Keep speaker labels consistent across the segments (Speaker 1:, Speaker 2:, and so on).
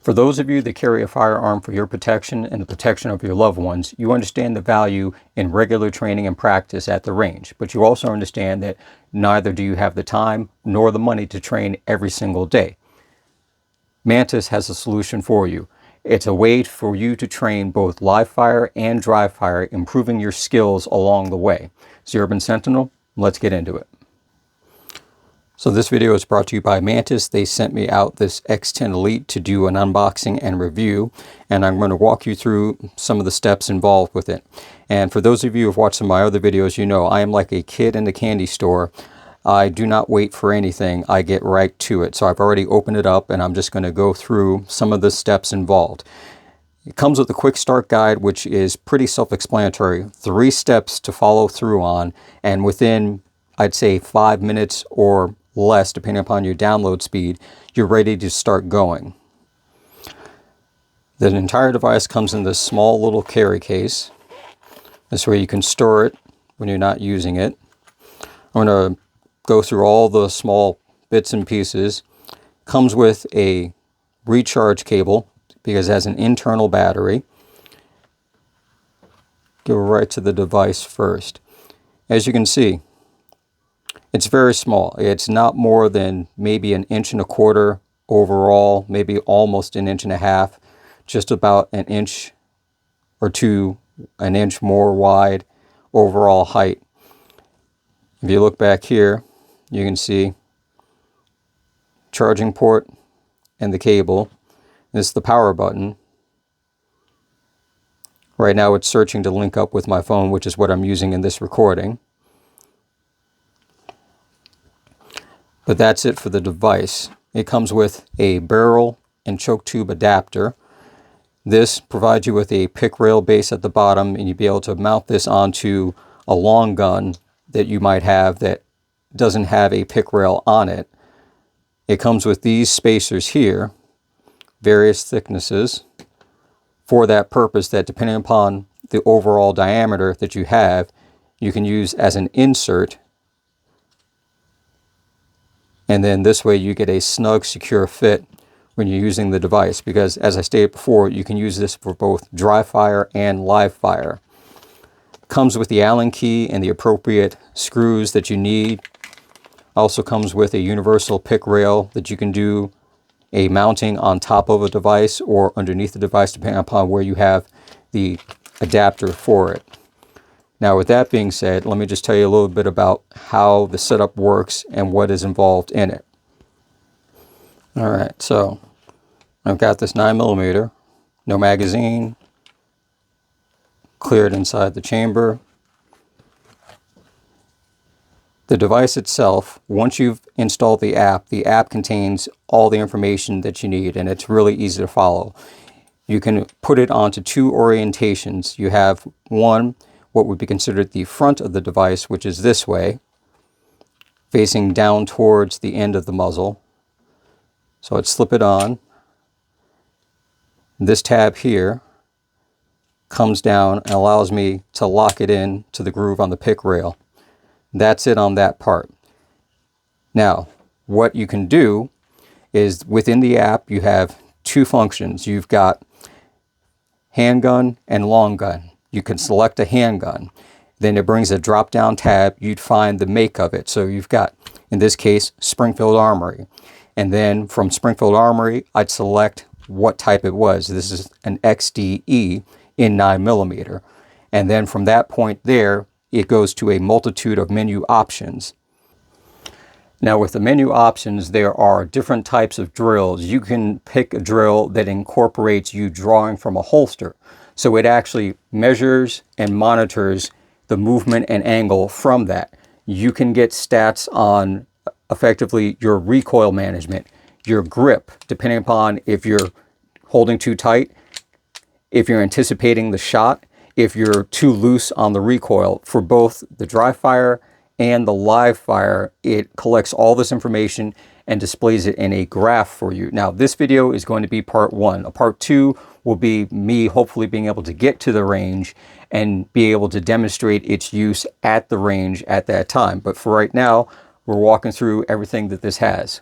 Speaker 1: For those of you that carry a firearm for your protection and the protection of your loved ones, you understand the value in regular training and practice at the range, but you also understand that neither do you have the time nor the money to train every single day. Mantis has a solution for you. It's a way for you to train both live fire and dry fire, improving your skills along the way. Urban Sentinel, let's get into it. So this video is brought to you by Mantis. They sent me out this X10 Elite to do an unboxing and review, and I'm going to walk you through some of the steps involved with it. And for those of you who have watched some of my other videos, you know I am like a kid in the candy store. I do not wait for anything. I get right to it. So I've already opened it up, and I'm just going to go through some of the steps involved. It comes with a quick start guide, which is pretty self-explanatory. 3 steps to follow through on, and within, I'd say, 5 minutes or less, depending upon your download speed, you're ready to start going. The entire device comes in this small little carry case. This way you can store it when you're not using it. I'm going to go through all the small bits and pieces. Comes with a recharge cable because it has an internal battery. Go right to the device first. As you can see, it's very small. It's not more than maybe 1.25 inches overall, maybe almost 1.5 inches, just about 1 inch or 2, an inch more wide overall height. If you look back here, you can see charging port and the cable. This is the power button. Right now it's searching to link up with my phone, which is what I'm using in this recording. But that's it for the device. It comes with a barrel and choke tube adapter. This provides you with a pick rail base at the bottom, and you'll be able to mount this onto a long gun that you might have that doesn't have a pick rail on it. It comes with these spacers here, various thicknesses, for that purpose, that depending upon the overall diameter that you have, you can use as an insert. And then this way you get a snug, secure fit when you're using the device, because as I stated before, you can use this for both dry fire and live fire. Comes with the Allen key and the appropriate screws that you need. Also comes with a universal pick rail that you can do a mounting on top of a device or underneath the device, depending upon where you have the adapter for it. Now, with that being said, let me just tell you a little bit about how the setup works and what is involved in it. All right, so I've got this 9mm, no magazine, cleared inside the chamber. The device itself, once you've installed the app contains all the information that you need, and it's really easy to follow. You can put it onto 2 orientations. You have one, what would be considered the front of the device, which is this way, facing down towards the end of the muzzle. So I'd slip it on. This tab here comes down and allows me to lock it in to the groove on the pick rail. That's it on that part. Now, what you can do is within the app, you have 2 functions. You've got handgun and long gun. You can select a handgun. Then it brings a drop-down tab. You'd find the make of it. So you've got, in this case, Springfield Armory. And then from Springfield Armory, I'd select what type it was. This is an XDE in 9mm. And then from that point there, it goes to a multitude of menu options. Now with the menu options, there are different types of drills. You can pick a drill that incorporates you drawing from a holster. So it actually measures and monitors the movement and angle from that. You can get stats on effectively your recoil management, your grip, depending upon if you're holding too tight, if you're anticipating the shot, if you're too loose on the recoil. For both the dry fire and the live fire, it collects all this information and displays it in a graph for you. Now, this video is going to be part 1. A part 2 will be me hopefully being able to get to the range and be able to demonstrate its use at the range at that time. But for right now, we're walking through everything that this has.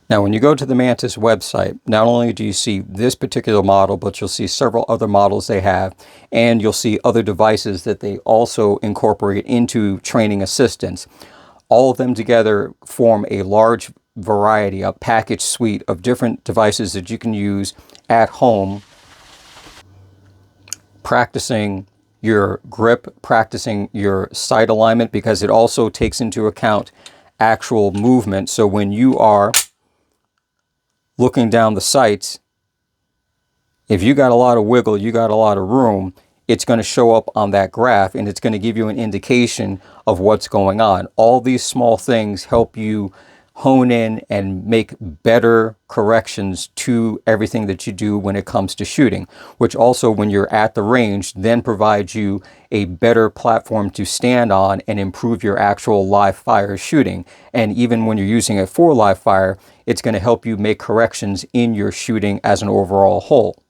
Speaker 1: Now, when you go to the Mantis website, not only do you see this particular model, but you'll see several other models they have, and you'll see other devices that they also incorporate into training assistance. All of them together form a large variety, a package suite of different devices that you can use at home, practicing your grip, practicing your sight alignment, because it also takes into account actual movement. So when you are looking down the sights, if you got a lot of wiggle, you got a lot of room, it's going to show up on that graph and it's going to give you an indication of what's going on. All these small things help you hone in and make better corrections to everything that you do when it comes to shooting, which also, when you're at the range, then provides you a better platform to stand on and improve your actual live fire shooting. And even when you're using it for live fire, it's going to help you make corrections in your shooting as an overall whole.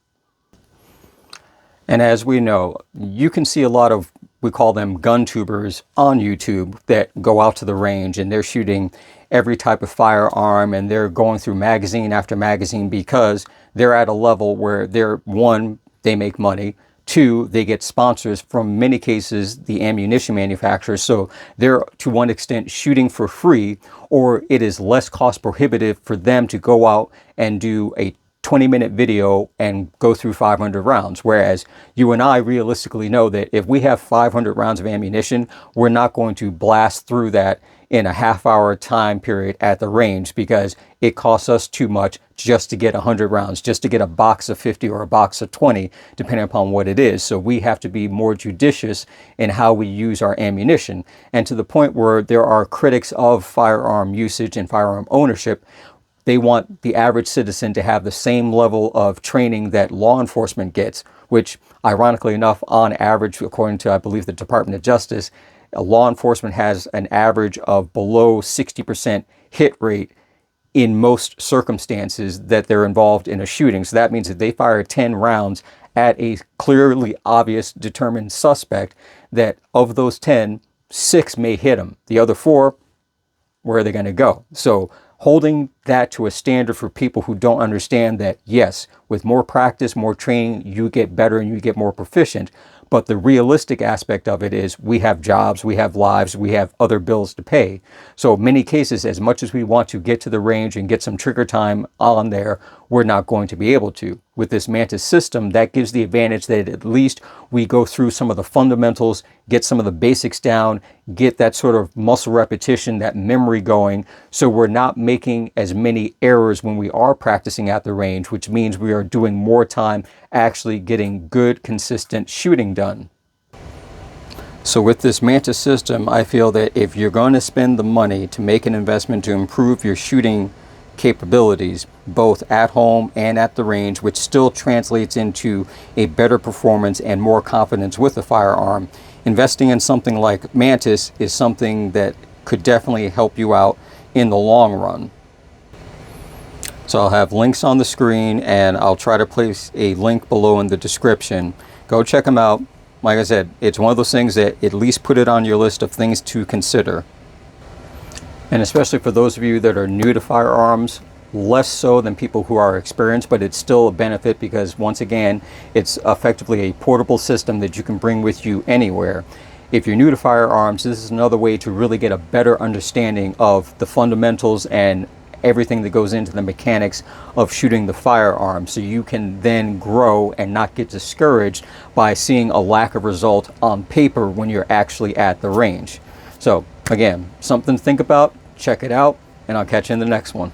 Speaker 1: And as we know, you can see a lot of, we call them gun tubers on YouTube, that go out to the range and they're shooting every type of firearm and they're going through magazine after magazine because they're at a level where they're, one, they make money, two, they get sponsors from, many cases, the ammunition manufacturers. So they're, to one extent, shooting for free, or it is less cost prohibitive for them to go out and do a 20-minute video and go through 500 rounds. Whereas you and I realistically know that if we have 500 rounds of ammunition, we're not going to blast through that in a half-hour time period at the range, because it costs us too much just to get 100 rounds, just to get a box of 50 or a box of 20, depending upon what it is. So we have to be more judicious in how we use our ammunition. And to the point where there are critics of firearm usage and firearm ownership, they want the average citizen to have the same level of training that law enforcement gets, which, ironically enough, on average, according to, I believe, the Department of Justice, law enforcement has an average of below 60% hit rate in most circumstances that they're involved in a shooting. So that means that they fire 10 rounds at a clearly obvious determined suspect, that of those 10, 6 may hit them. The other 4, where are they going to go? So holding that to a standard for people who don't understand that, yes, with more practice, more training, you get better and you get more proficient. But the realistic aspect of it is, we have jobs, we have lives, we have other bills to pay. So in many cases, as much as we want to get to the range and get some trigger time on there, we're not going to be able to. With this Mantis system, that gives the advantage that at least we go through some of the fundamentals, get some of the basics down, get that sort of muscle repetition, that memory going, so we're not making as many errors when we are practicing at the range, which means we are doing more time actually getting good, consistent shooting done. So with this Mantis system, I feel that if you're going to spend the money to make an investment to improve your shooting capabilities, both at home and at the range, which still translates into a better performance and more confidence with the firearm, investing in something like Mantis is something that could definitely help you out in the long run. So I'll have links on the screen, and I'll try to place a link below in the description. Go check them out. Like I said, it's one of those things that at least put it on your list of things to consider. And especially for those of you that are new to firearms, less so than people who are experienced, but it's still a benefit because, once again, it's effectively a portable system that you can bring with you anywhere. If you're new to firearms, this is another way to really get a better understanding of the fundamentals and everything that goes into the mechanics of shooting the firearm, so you can then grow and not get discouraged by seeing a lack of result on paper when you're actually at the range. So again, something to think about. Check it out, and I'll catch you in the next one.